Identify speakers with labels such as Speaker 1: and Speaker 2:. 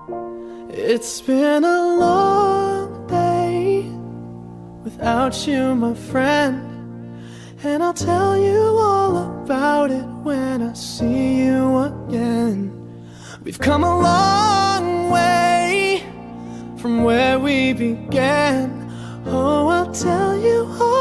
Speaker 1: It's been a long day without you, my friend, and I'll tell you all about it when I see you again. We've come a long way from where we began. Oh, I'll tell you all